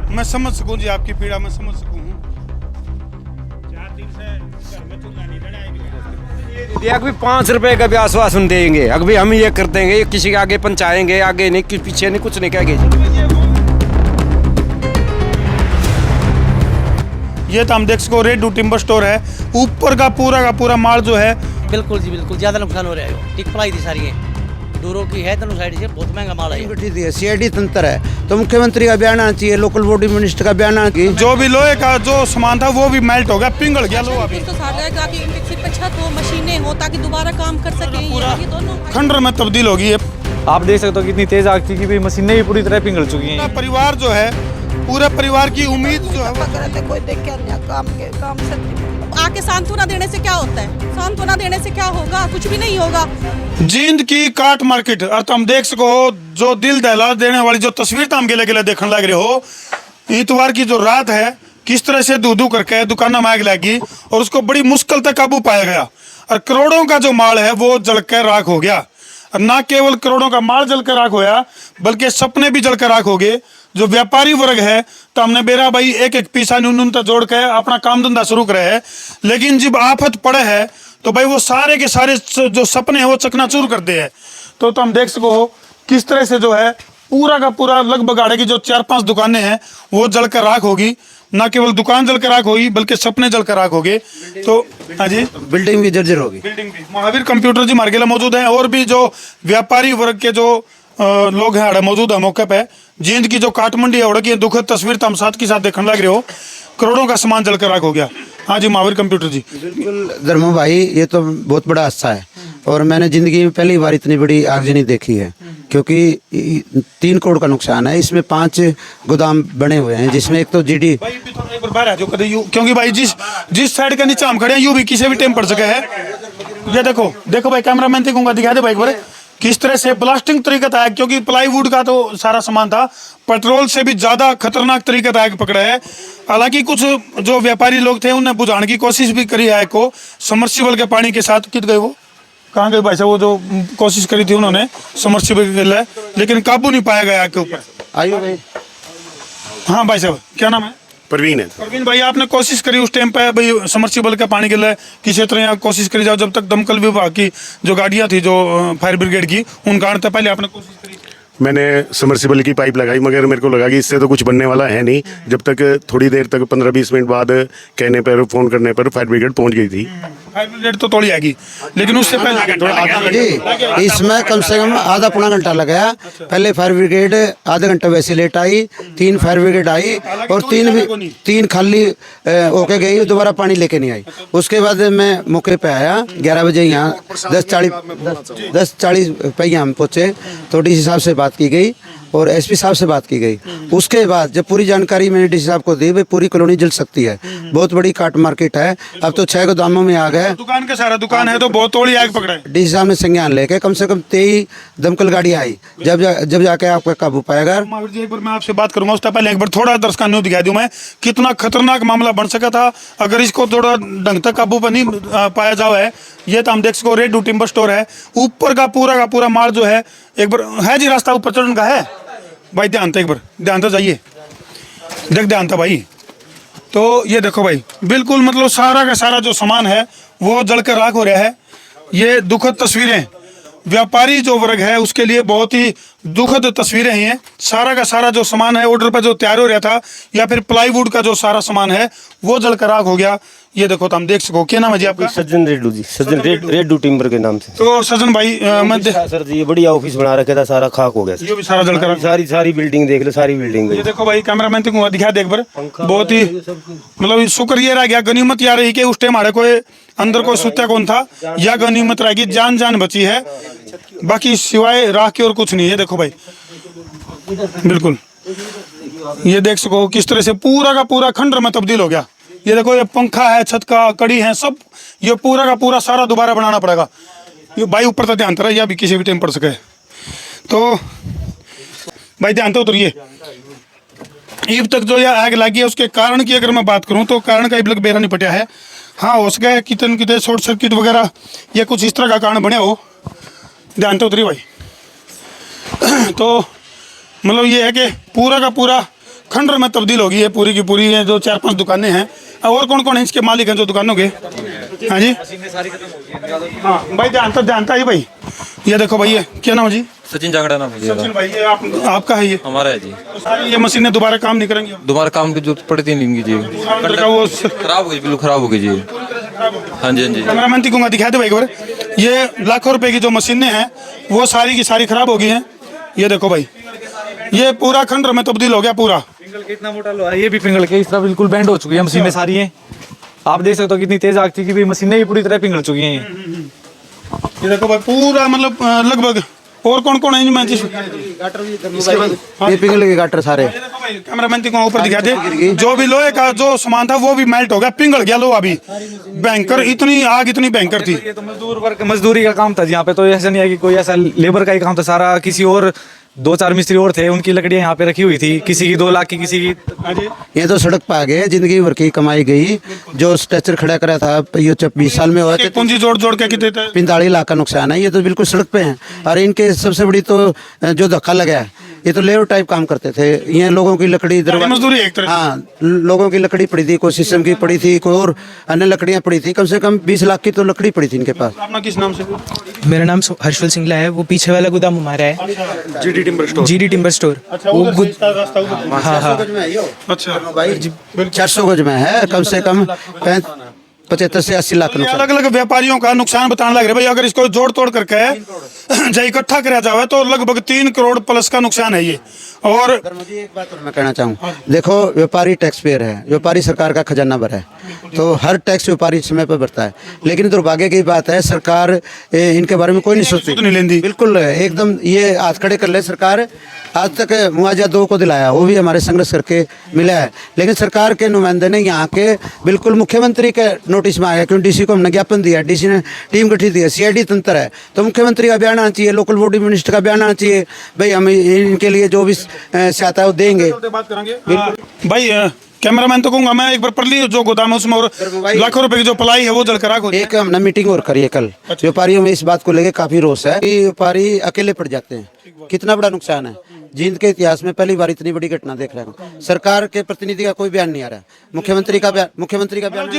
मैं समझ सकूं जी, आपकी पीड़ा मैं समझ सकूं। देख भी 5 रुपए का भी आश्वासन देंगे, अगर भी हम ये कर देंगे, किसी के आगे पहुंचाएंगे, आगे नहीं पीछे नहीं, कुछ नहीं कहेंगे जी। ये तो हम देख सको रेडू टिम्बर स्टोर है, ऊपर का पूरा माल जो है। बिल्कुल जी बिल्कुल, ज़्यादा नुकसान हो रहा है। टिक पलाई थी सारी है, दूरों की है, दोनों साइड से बहुत महंगा माल है। सीआईडी तंत्र है, तो मुख्यमंत्री का बयान आना चाहिए, लोकल बॉडी मिनिस्टर का बयान आना चाहिए। जो भी लोहे का जो सामान था वो भी मेल्ट हो गया, पिघल गया लोहा भी। तो सारा कि इनके सिर पे छत हो, मशीनें हो, ताकि दोबारा काम कर सके। ये दोनों खंडर में तब्दील होगी ये। आप देख सकते हो कितनी तेज आग थी कि भाई मशीनें भी पूरी तरह पिघल चुकी हैं। परिवार जो है, पूरे परिवार की उम्मीद जो है कोई देख के काम से आके सांत्वना देने से क्या होता है? सांत्वना देने से क्या होगा? कुछ भी नहीं होगा। जींद की काट मार्केट और तुम देख सको जो दिल दहला देने वाली जो तस्वीर तुम गेले गेले देखने लग रहे हो। इतवार की जो रात है, किस तरह से दूधू करके दुकानों में आग लगी और उसको बड़ी मुश्किल तक काबू पाया गया और करोड़ों का जो माल है वो जलकर राख हो गया। और ना केवल करोड़ों का माल जलकर राख होया, बल्कि सपने भी जलकर राख हो गए। जो व्यापारी वर्ग है, तो हमने बेरा भाई एक एक पैसा न्यून तक जोड़ के अपना काम धंधा शुरू करे है, लेकिन जब आफत पड़े है तो भाई वो सारे के सारे जो सपने हैं वो चकनाचूर कर दे है। तो हम देख सको किस तरह से जो है पूरा का पूरा लगभग आड़े की जो 4-5 दुकानें हैं वो जलकर राख होगी। ना केवल दुकान जलकर राख होगी बल्कि सपने जलकर राख हो गए। तो हाँ जी, बिल्डिंग भी जर्जर होगी। बिल्डिंग भी। महावीर कंप्यूटर जी मार्केला मौजूद हैं और भी जो व्यापारी वर्ग के जो लोग हैं मौजूद है मौके पे। जींद की जो काट मंडी है की दुखद तस्वीर तो हम साथ के साथ देखने लग रहे हो, करोड़ों का सामान जलकर राख हो गया। हाँ जी महावीर कंप्यूटर जी। बिल्कुल धर्मो भाई, ये तो बहुत बड़ा हादसा है और मैंने जिंदगी में पहली बार इतनी बड़ी आगजनी देखी है, क्योंकि 3 करोड़ का नुकसान है। इसमें 5 गोदाम बने हुए हैं, जिसमें एक तो जीडी भाई एक बार बाहर आ जाओ कदे यू, क्योंकि भाई जिस साइड के नीचे हम खड़े हैं यू भी किसी भी टाइम पड़ सके है। ये देखो भाई, कैमरा मैन देखूंगा, दिखा दे भाई एक बार किस तरह से ब्लास्टिंग तरीका था, क्योंकि प्लाईवुड का तो सारा सामान था, पेट्रोल से भी ज्यादा खतरनाक तरीका था आग पकड़ा है। हालांकि कुछ जो व्यापारी लोग थे उन्हें बुझाने की कोशिश भी करी है आग को समर्सिबल के पानी के साथ। कित गए वो, कहाँ गए भाई साहब? वो जो कोशिश करी थी उन्होंने समर्सिबल के लिए, लेकिन काबू नहीं पाया गया आग के ऊपर। आइए भाई। हाँ भाई साहब, क्या नाम है? परवीन है। परवीन भाई, आपने कोशिश करी उस टाइम पे भाई समर्सिबल के पानी के लिए किसी तरह कोशिश करी जाओ, जब तक दमकल विभाग की जो गाड़ियां थी जो फायर ब्रिगेड की उनका आने से पहले आपने कोशिश करी? मैंने समर्सिबल की पाइप लगाई, मगर मेरे को लगा कि इससे तो कुछ बनने वाला है नहीं, जब तक थोड़ी देर तक 15-20 मिनट बाद कहने पर, फोन करने पर फायर ब्रिगेड पहुंच गई थी। फायर ब्रिगेड तो थोड़ी आएगी, लेकिन उससे पहले जी इसमें कम से कम आधा पौना घंटा लगाया। पहले फायर ब्रिगेड आधा घंटा वैसे लेट आई, 3 फायर ब्रिगेड आई और 3 खाली होके गई, दोबारा पानी लेके नहीं आई। उसके बाद मैं मौके पे आया 11 बजे, यहाँ 10:40 पे यहाँ हम पहुँचे। तो डीसी साहब से बात की गई और एसपी साहब से बात की गई। उसके बाद जब पूरी जानकारी मैंने डीसी साहब को दी, भाई पूरी कॉलोनी जल सकती है, बहुत बड़ी काट मार्केट है, अब तो 6 गोदामों में आ गए। दुकान का सारा दुकान है तो बहुत थोड़ी आग पकड़ा है। डीसी साहब ने संज्ञान लेके कम से कम 23 दमकल गाड़ी आई, जब जाके आपका काबू पाएगा। महावीर जी, एक बार मैं आपसे बात करूंगा, उससे पहले एक बार थोड़ा दर्शक न्यूज दिखा दूं मैं कितना खतरनाक मामला बन सका था अगर इसको थोड़ा ढंग तक काबू पर नहीं पाया जाए। ये तो हम देख सको रेडू टिम्बर स्टोर है, ऊपर का पूरा माल जो है, एक बार है जी रास्ता ऊपर चढ़ने का है भाई, ध्यान था, एक बार ध्यान था, जाइए ध्यान था भाई। तो ये देखो भाई, बिल्कुल मतलब सारा का सारा जो सामान है वो जलकर राख हो रहा है। ये दुखद तस्वीरें व्यापारी जो वर्ग है उसके लिए बहुत ही दुखद तस्वीरें हैं। सारा का सारा जो सामान है ऑर्डर पर जो तैयार हो रहा था, या फिर प्लाईवुड का जो सारा सामान है वो जलकर राख हो गया। ये देखो तो हम देख सको, क्या नाम है जी आपका? सज्जन रेड्डू जी, सज्जन रेड्डू टिम्बर के नाम से। तो सज्जन भाई मैं सर जी, ये बढ़िया ऑफिस बना रखा था, सारा खाक हो गया। ये भी सारा जलकर सारी बिल्डिंग देख लो, सारी बिल्डिंग। ये देखो भाई, कैमरामैन को दिखा दे एक बार, बहुत ही मतलब शुक्र ये रह गया, गनीमत या रही कि उस टाइम हमारे कोई अंदर कोई सुत्या कौन था, या गनीमत रहेगी जान बची है, बाकी सिवाय राख के और कुछ नहीं है। देखो भाई बिल्कुल ये देख सको किस तरह से पूरा का पूरा खंडर में तब्दील हो गया। ये देखो, ये पंखा है, छत का कड़ी है, सब ये पूरा का पूरा सारा दोबारा बनाना पड़ेगा। ये भाई ऊपर तक ध्यान रहा, या भी किसी भी टाइम पड़ सके। तो भाई ध्यान तो उतरिए। अब तक जो यह आग लगी है उसके कारण की अगर मैं बात करूं तो कारण का अब तक बेरा नहीं पटा है। हाँ हो सके कितने शॉर्ट सर्किट वगैरह या कुछ इस तरह का कारण बने हो, ध्यान तो उतरी भाई। तो मतलब ये है कि पूरा का पूरा खंडर में तब्दील होगी है पूरी की पूरी। ये जो 4-5 दुकानें हैं, और कौन कौन है इसके मालिक हैं जो दुकानों के? हाँ जी, हाँ भाई जानता है भाई। ये देखो भाई, ये क्या नाम है जी? सचिन जांगड़ा नाम है जी। सचिन भाई, ये आपका है ये? हमारा है जी। तो सारी ये मशीनें दोबारा काम नहीं करेंगी? दोबारा काम की जरूरत पड़ती नहीं जी। का वो खराब हो गई, बिल्कुल खराब हो गई जी। हाँ जी, हाँ जी। कैमरामैन कहूँगा दिखा दे भाई एक बार। ये लाखों रुपए की जो मशीनें हैं वो सारी की सारी खराब हो गई हैं। ये देखो भाई, ये पूरा खंडर में तब्दील हो गया पूरा। पिंगल कितना मोटा लोहा है, ये भी पिंगल के इस तरह बिल्कुल बैंड हो चुकी है मशीनें सारी हैं। आप देख सकते हो कितनी तेज आग थी कि भी मशीनें भी पूरी तरह पिघल चुकी हैं। ये देखो भाई पूरा मतलब लगभग। और कौन कौन है इनमें? ये पिघल के गाटर सारे। कैमरामैन को ऊपर दिखा दे। जो भी लोहे का जो सामान था वो भी मेल्ट हो गया, पिघल गया लोहा भी। भयंकर इतनी आग, इतनी भयंकर थी। ये तो मजदूर वर्ग, मजदूरी का काम था यहाँ पे, तो ऐसा नहीं है कि कोई ऐसा लेबर का ही काम था सारा। किसी और 2-4 मिस्त्री और थे, उनकी लकड़ियाँ यहाँ पे रखी हुई थी, किसी की 2 लाख की, किसी की। ये तो सड़क पे आ गए, जिंदगी भर की कमाई गई। जो स्ट्रेचर खड़ा करा था ये 20 साल में हुआ, एक पूंजी जोड़ जोड़ के कितने 45 लाख का नुकसान है। ये तो बिल्कुल सड़क पे हैं। और इनके सबसे बड़ी तो जो धक्का लगा है, ये तो लेबर टाइप काम करते थे। ये लोगों की लकड़ी मजदूरी एक तरह से। हाँ, लोगों की लकड़ी पड़ी थी, कोई शीशम की पड़ी थी, कोई और अन्य लकड़ियाँ पड़ी थी। कम से कम 20 लाख की तो लकड़ी पड़ी थी इनके पास। अपना किस नाम से? मेरा नाम हर्षल सिंगला है। वो पीछे वाला गोदाम हमारा है, जीडी टिम्बर स्टोर। अच्छा, वो रास्ता उधर। हाँ हाँ, अच्छा भाई 400 गज में है, कम से कम 75 से 80 लाख नुकसान। अलग अलग व्यापारियों का नुकसान बताने लग रहे भाई। अगर इसको जोड़ तोड़ करके जो इकट्ठा करा जाए तो लगभग 3 करोड़ प्लस का नुकसान है ये। और मुझे एक बात और मैं कहना चाहूँ, देखो व्यापारी टैक्स पेयर है, व्यापारी सरकार का खजाना भरा है, तो हर टैक्स व्यापारी समय पर भरता है। लेकिन दुर्भाग्य की बात है, सरकार इनके बारे में कोई नहीं सोचती। बिल्कुल एकदम ये हाथ खड़े कर ले सरकार। आज तक मुआवजा 2 को दिलाया, वो भी हमारे संघर्ष करके मिला है। लेकिन सरकार के नुमाइंदे ने यहाँ के बिल्कुल मुख्यमंत्री के नोटिस में आया, क्योंकि डीसी को हमने ज्ञापन दिया, डीसी ने टीम गठित दिया, सीआईडी तंत्र है, तो मुख्यमंत्री का बयान आना चाहिए, लोकल बॉडी मिनिस्टर का बयान आना चाहिए, भाई हम इनके लिए जो भी सहायता है वो देंगे। बात करेंगे भाई। कैमरामैन तो कहूँगा मैं, एक बार पढ़ ली जो गोदाम है उसमें और लाखों रुपए की जो पलाई है वो जलकर आग हो जाए। एक हमने मीटिंग और करी है कल। व्यापारियों में इस बात को लेकर काफी रोष है कि व्यापारी अकेले पड़ जाते हैं। कितना बड़ा नुकसान है, जींद के इतिहास में पहली बार इतनी बड़ी घटना देख रहे हैं। सरकार के प्रतिनिधि का कोई बयान नहीं आ रहा, मुख्यमंत्री का बयान।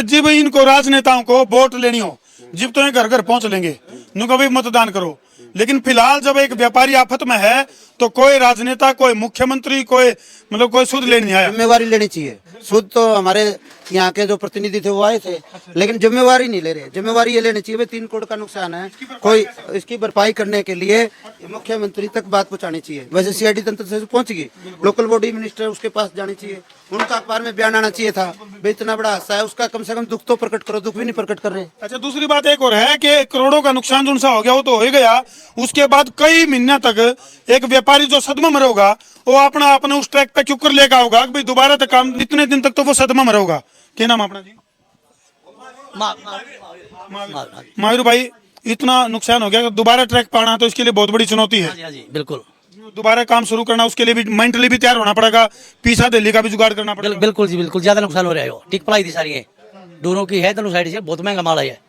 जब इनको राजनेताओं को वोट लेनी हो, जब तो घर घर पहुंच लेंगे, नु कभी मतदान करो। लेकिन फिलहाल जब एक व्यापारी आफत में है तो कोई राजनेता, कोई मुख्यमंत्री, कोई मतलब कोई सुध लेने नहीं आया। जिम्मेवारी लेनी चाहिए। सुध तो हमारे यहाँ के जो प्रतिनिधि थे वो आए थे, लेकिन जिम्मेवारी नहीं ले रहे। जिम्मेवारी ये लेनी चाहिए, 3 करोड़ का नुकसान है, कोई इसकी भरपाई करने के लिए मुख्यमंत्री तक बात पहुँचानी चाहिए। वैसे सीआईडी तंत्र से पहुँच गई, लोकल बॉडी मिनिस्टर उसके पास जानी चाहिए, उनका अखबार में बयान आना चाहिए था, भाई इतना बड़ा हादसा है, उसका कम से कम दुख तो प्रकट करो। दुख भी नहीं प्रकट कर रहे। अच्छा, दूसरी बात एक और है कि करोड़ों का नुकसान जो सा हो गया वो तो हो ही गया। उसके बाद कई महीने तक एक व्यापारी जो सदमा में रहेगा वो अपने उस ट्रैक पे क्यों कर लेगा होगा भाई दोबारा तक काम, इतने दिन तक तो वो सदमा में रहेगा। क्या नाम अपना जी? माहिर भाई, इतना नुकसान हो गया, दोबारा ट्रैक पाना तो इसके लिए बहुत बड़ी चुनौती है। हाँ जी, बिल्कुल। दोबारा काम शुरू करना, उसके लिए भी मेंटली भी तैयार होना पड़ेगा, पीछा दिल्ली का भी जुगाड़ करना पड़ेगा। बिल्कुल जी, बिल्कुल। ज्यादा नुकसान हो रहा है। वो टिक पलाई थी सारी है, दूरों की है, दोनों साइड से बहुत महंगा माल है।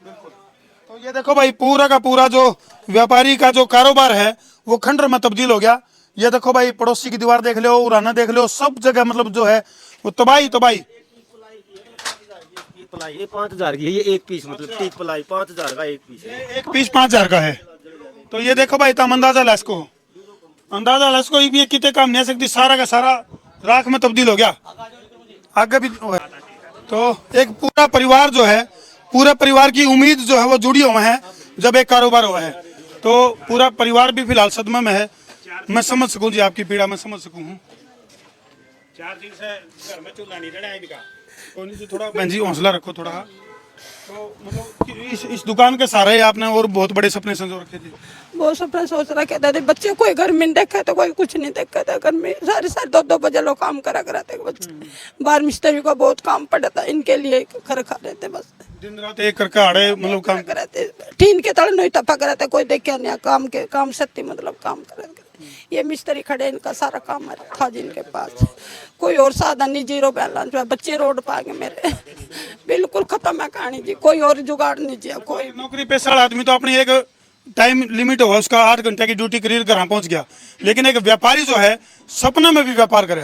तो ये देखो भाई, पूरा का पूरा जो व्यापारी का जो कारोबार है वो खंडर में तब्दील हो गया। ये देखो भाई, पड़ोसी की दीवार देख लो, उराना देख लो, सब जगह मतलब जो है वो तबाही। ये 5000 की है, ये एक पीस मतलब टीक पलाई 5000 का एक पीस है। एक पीस 5000 का है। तो ये देखो भाई, तम अंदाजा ला इसको, ये कितने काम नहीं आ सकती, सारा का सारा राख में तब्दील हो गया। आगे भी तो एक पूरा परिवार जो है, पूरा परिवार की उम्मीद जो है वो जुड़ी हुई है। जब एक कारोबार हुआ है तो पूरा परिवार भी फिलहाल सदमे में है। मैं समझ सकूं जी आपकी पीड़ा, मैं समझ सकूं। 4 दिन से घर में चूल्हा नहीं रहा है इनका। थोड़ा बहन जी हौसला रखो थोड़ा। तो मतलब इस दुकान के सहारे आपने और बहुत बड़े सपने संजो रखे थे। बहुत सपना सोच रखे थे। बच्चे कोई घर में देखा तो कोई कुछ नहीं देखा था। घर में सारे 2-2 बजे लोग काम करा कराते बच्चे। बाहर मिस्त्री का बहुत काम पड़ा था, इनके लिए खर खा रहे थे, बस दिन रात एक करके आड़े मतलब काम कराते। टीन के तले नहीं टपा कराते, कोई देखा नहीं काम सत्य मतलब काम कराते। ये मिस्त्री खड़े, इनका सारा काम था जिनके पास, कोई और साधन नहीं, 0 बैलेंस। बच्चे रोड पे आ गए मेरे, बिल्कुल खत्म है कहानी जी। कोई और जुगाड़ नहीं किया। कोई नौकरी पेशा आदमी तो अपनी एक टाइम लिमिट हो, उसका 8 घंटे की ड्यूटी करीब घर पहुंच गया। लेकिन एक व्यापारी जो है सपने में भी व्यापार करे,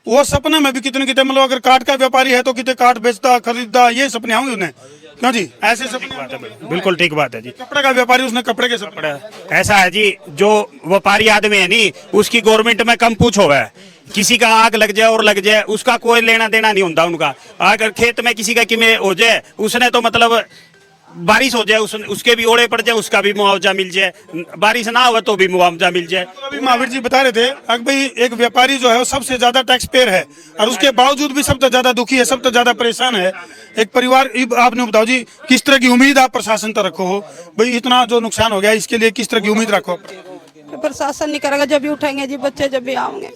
वो सपने में भी कितने कितने मतलब अगर काट का व्यापारी है तो कितने काट बेचता खरीदता, ये सपने होंगे उन्हें, क्यों जी? ऐसे सपने। बिल्कुल ठीक बात है जी। कपड़े का व्यापारी, उसने कपड़े के सपने है। ऐसा है जी, जो व्यापारी आदमी है नी, उसकी गवर्नमेंट में कम पूछ हो है। किसी का आग लग जाए और लग जाए, उसका कोई लेना देना नहीं होता उनका। अगर खेत में किसी का किमें हो जाए, उसने तो मतलब बारिश हो जाए, उसके भी ओड़े पड़ जाए, उसका भी मुआवजा मिल जाए, बारिश ना हो तो भी मुआवजा मिल जाए। तो अभी महावीर जी बता रहे थे कि भाई एक व्यापारी जो है वो सबसे ज्यादा टैक्स पेयर है और उसके बावजूद भी सबसे ज्यादा दुखी है, सबसे ज्यादा परेशान है एक परिवार। आपने बताओ जी, किस तरह की उम्मीद आप प्रशासन तक रखो हो भाई? इतना जो नुकसान हो गया इसके लिए किस तरह की उम्मीद रखो? प्रशासन नहीं करेगा, जब भी उठेंगे जी बच्चे, जब भी आएंगे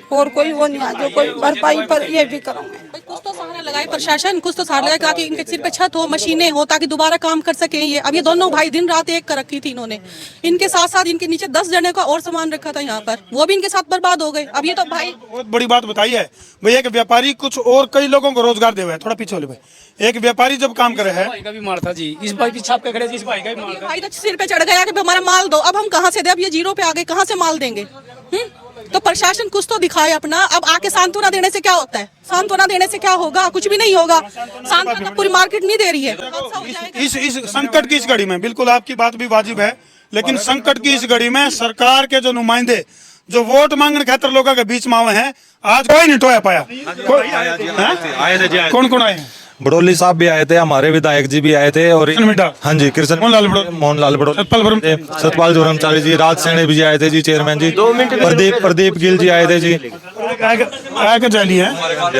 और कोई वो नहीं आ जो कोई भरपाई पर ये भी करोगे। कुछ तो सहारा लगाए प्रशासन, कुछ तो सहारा लगाए कि इनके सिर पे छत हो, मशीनें हो, ताकि दोबारा काम कर सके। ये अब ये दोनों भाई दिन रात एक कर रखी थी इन्होंने। इनके साथ साथ इनके नीचे 10 जने का और सामान रखा था यहाँ पर, वो भी इनके साथ बर्बाद हो गए। अब ये तो भाई बहुत बड़ी बात बताई है भाई, एक व्यापारी कुछ और कई लोगों को रोजगार दे हुआ है। थोड़ा पीछे वाले भाई, एक व्यापारी जब काम करे है, भाई का भी मार था जी, इस भाई की छाप के खड़े, इस भाई का भी मार था। भाई तो सिर पे चढ़ गया कि हमारा माल दो। अब हम कहाँ से दे? अब ये जीरो पे आ गए, कहाँ से माल देंगे? तो प्रशासन कुछ तो दिखाए अपना। अब आके सांत्वना देने से क्या होता है? सांत्वना देने से क्या होगा? कुछ भी नहीं होगा। सांत्वना पूरी मार्केट नहीं दे रही है। इस संकट की इस घड़ी में बिल्कुल आपकी बात भी वाजिब है, लेकिन संकट की इस घड़ी में सरकार के जो नुमाइंदे जो वोट मांगने खातर लोगों के बीच में आए हैं, आज कोई नहीं टोया पाया। कौन कौन आए हैं? बड़ोली साहब भी आए थे, हमारे विधायक जी भी आए थे, और हाँ जी कृष्ण मोहनलाल बड़ोली, सतपाल जोरमचारी जी, राज सैनी भी आए थे जी, चेयरमैन जी, प्रदीप गिल जी आए थे जी, आके जाली है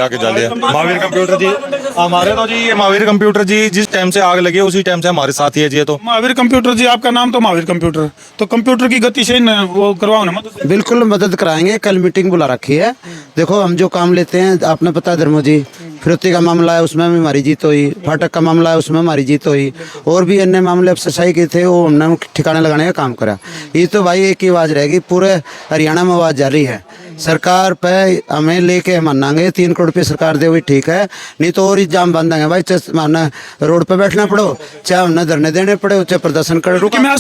आके जाली है। महावीर कंप्यूटर जी हमारे, तो जी ये महावीर कंप्यूटर जी जिस टाइम से आग लगी उसी टाइम से हमारे साथ ही है जी। तो महावीर कंप्यूटर जी, आपका नाम तो महावीर कंप्यूटर, तो कंप्यूटर की गति से वो करवाओ ना मदद। बिल्कुल मदद कराएंगे, कल मीटिंग बुला रखी है। देखो हम जो काम लेते हैं, आपने पता है धर्मो जी, फिरौती का मामला है उसमें भी हमारी जीत हुई, फाटक का मामला है उसमें हमारी जीत हुई, और भी अन्य मामले अफसरशाही के थे वो हमने ठिकाने लगाने का काम करा। ये तो भाई एक ही आवाज़ रहेगी, पूरे हरियाणा में आवाज़ जारी है। सरकार पे हमें लेके मानेंगे 3 करोड़ रुपये सरकार दे हुई ठीक है, नहीं तो और ही जाम बंद देंगे भाई। चाहे माना रोड पे बैठना पड़ो, चाहे हमने धरने देने पड़े, चाहे प्रदर्शन करे।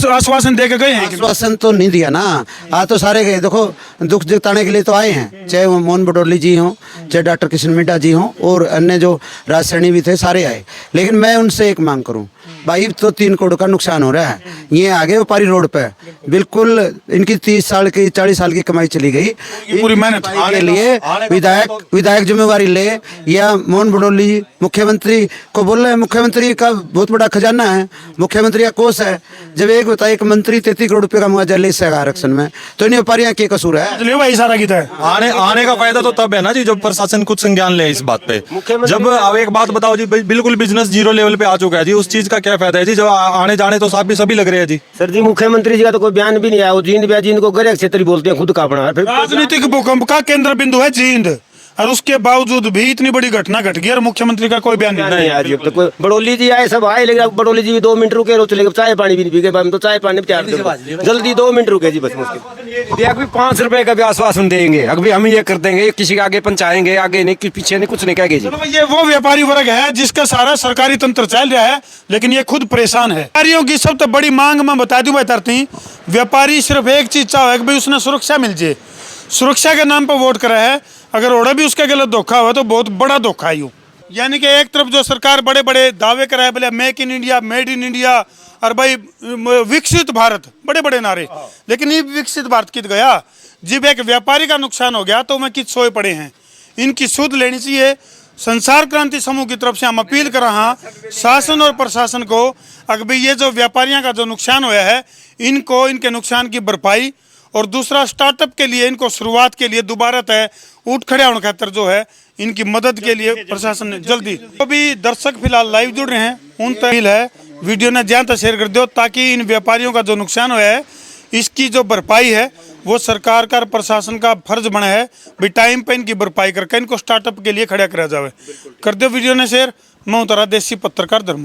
आश्वासन दे के गए हैं? आश्वासन तो नहीं दिया ना, आ तो सारे गए। देखो दुख जताने के लिए तो आए हैं, चाहे वो मोहन बडोली जी हों, चाहे डॉक्टर किशन मिड्डा जी हों, और अन्य जो राज सैनी भी थे, सारे आए। लेकिन मैं उनसे एक मांग करूं भाई, तो 3 करोड़ का नुकसान हो रहा है, ये आगे व्यापारी रोड पे बिल्कुल इनकी 30 साल की 40 साल की कमाई चली गई। पूरी मेहनत के लिए विधायक जिम्मेवारी ले, या मोहन बडोली मुख्यमंत्री को बोल रहे हैं। मुख्यमंत्री का बहुत बड़ा खजाना है, मुख्यमंत्री का कोष है। जब एक बताए एक मंत्री 33 करोड़ रुपये का मुआवजा ले सका आरक्षण में, तो इन व्यापारियों के कसूर है? भाई सारा गीता है आने का फायदा तो तब है ना जी जब प्रशासन कुछ संज्ञान ले इस बात पे। जब अब एक बात बताओ जी, बिल्कुल बिजनेस जीरो लेवल पे आ चुका है जी, उस चीज का क्या फायदा है जी? जब आने जाने तो साहब भी सभी लग रहे हैं जी। सर जी मुख्यमंत्री जी का तो कोई बयान भी नहीं आया। वो जींद को गैर क्षेत्र बोलते हैं, खुद का अपना राजनीतिक भूकंप का केंद्र बिंदु है जींद, और उसके बावजूद भी इतनी बड़ी घटना घट गई और मुख्यमंत्री का कोई बयान नहीं आया जी। तो कोई बड़ोली जी आए, सब आए, लेकिन बड़ोली जी भी 2 मिनट रुके, रोज चले, चाय पानी भी नहीं पी गए। तो चाय पानी जल्दी 2 मिनट रुके जी, बस मुश्किल। अभी 5 रुपए का भी आश्वासन देंगे, अभी हम ये कर देंगे, किसी के आगे पहुंचाएंगे, आगे नहीं पीछे नहीं, कुछ नहीं कहेंगे जी। ये वो व्यापारी वर्ग है जिसका सारा सरकारी तंत्र चल रहा है, लेकिन ये खुद परेशान है। व्यापारियों की सबसे बड़ी मांग मैं बता दूं तरती, व्यापारी सिर्फ एक चीज चाहे कि भाई उसने सुरक्षा मिल जाए। सुरक्षा के नाम पर वोट करा है, अगर ओड़ा भी उसका गलत धोखा हुआ तो बहुत बड़ा धोखा है। यानी कि एक तरफ जो सरकार बड़े बड़े दावे कराए, बोले make in India, made in India, और भाई विकसित भारत, बड़े बड़े नारे, लेकिन ये विकसित भारत कित गया। जब एक व्यापारी का नुकसान हो गया तो मैं कित सोए पड़े हैं। इनकी सुध लेनी चाहिए। संसार क्रांति समूह की तरफ से हम अपील कर रहा शासन और प्रशासन को, अगर भाई ये जो व्यापारियों का जो नुकसान हुआ है, इनको इनके नुकसान की भरपाई, और दूसरा स्टार्टअप के लिए इनको शुरुआत के लिए दोबारा तय उठ खड़े होने खातर जो है इनकी मदद के लिए प्रशासन ने जल्दी। तो भी दर्शक फिलहाल लाइव जुड़ रहे हैं, उन तक है वीडियो ने ज्यादा शेयर कर दो, ताकि इन व्यापारियों का जो नुकसान हुआ है इसकी जो भरपाई है वो सरकार का प्रशासन का फर्ज बना है भी टाइम पे इनकी भरपाई करके इनको स्टार्टअप के लिए खड़ा करा जाए। कर दो वीडियो ने शेयर। मैं उतरा देसी पत्रकार धर्म।